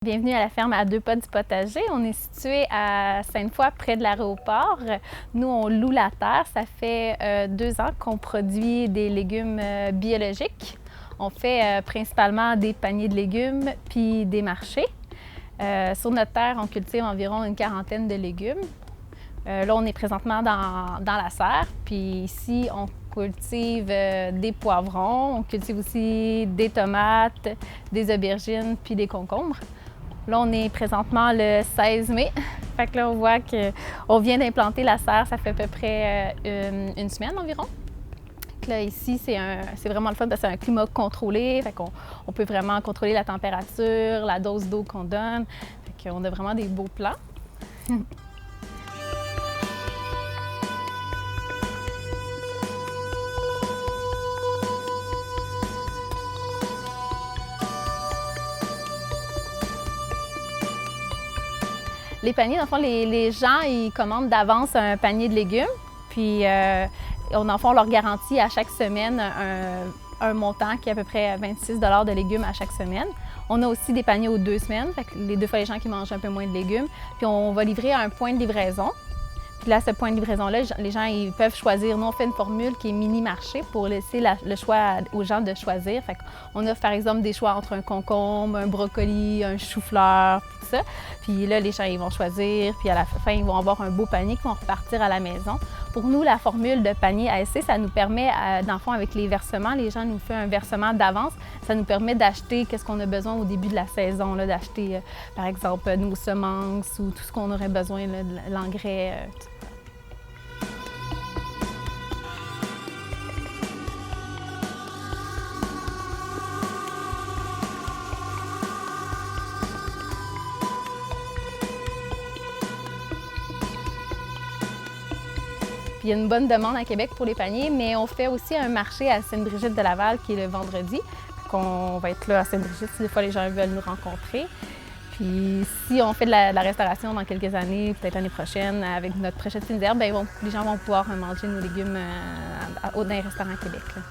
Bienvenue à la ferme à 2 pas du potager. On est situé à Sainte-Foy, près de l'aéroport. Nous, on loue la terre. Ça fait 2 ans qu'on produit des légumes biologiques. On fait principalement des paniers de légumes puis des marchés. Sur notre terre, on cultive environ une 40aine de légumes. Là, on est présentement dans la serre. Puis ici, on cultive des poivrons. On cultive aussi des tomates, des aubergines puis des concombres. Là, on est présentement le 16 mai. Fait que là, on voit qu'on vient d'implanter la serre, ça fait à peu près une semaine environ. Là, ici, c'est vraiment le fun parce que c'est un climat contrôlé. Fait qu'on peut vraiment contrôler la température, la dose d'eau qu'on donne. Fait qu'on a vraiment des beaux plants. Les paniers, dans le fond, les gens, ils commandent d'avance un panier de légumes. Puis, dans le fond, on leur garantit à chaque semaine un montant qui est à peu près 26 $ de légumes à chaque semaine. On a aussi des paniers aux 2 semaines, fait que les 2 fois les gens qui mangent un peu moins de légumes. Puis, on va livrer à un point de livraison. Puis là, ce point de livraison-là, les gens ils peuvent choisir. Nous, on fait une formule qui est mini-marché pour laisser le choix aux gens de choisir. Fait qu'on offre, par exemple, des choix entre un concombre, un brocoli, un chou-fleur, tout ça. Puis là, les gens, ils vont choisir. Puis à la fin, ils vont avoir un beau panier qui vont repartir à la maison. Pour nous, la formule de panier ASC, ça nous permet, dans le fond, avec les versements, les gens nous font un versement d'avance. Ça nous permet d'acheter qu'est-ce qu'on a besoin au début de la saison, d'acheter, par exemple, nos semences ou tout ce qu'on aurait besoin, là, de l'engrais. Il y a une bonne demande à Québec pour les paniers, mais on fait aussi un marché à Sainte-Brigitte de Laval qui est le vendredi. On va être là à Sainte-Brigitte si des fois les gens veulent nous rencontrer. Puis si on fait de la restauration dans quelques années, peut-être l'année prochaine, avec notre prochaine fine d'herbe, les gens vont pouvoir manger nos légumes dans les restaurants à Québec. Là.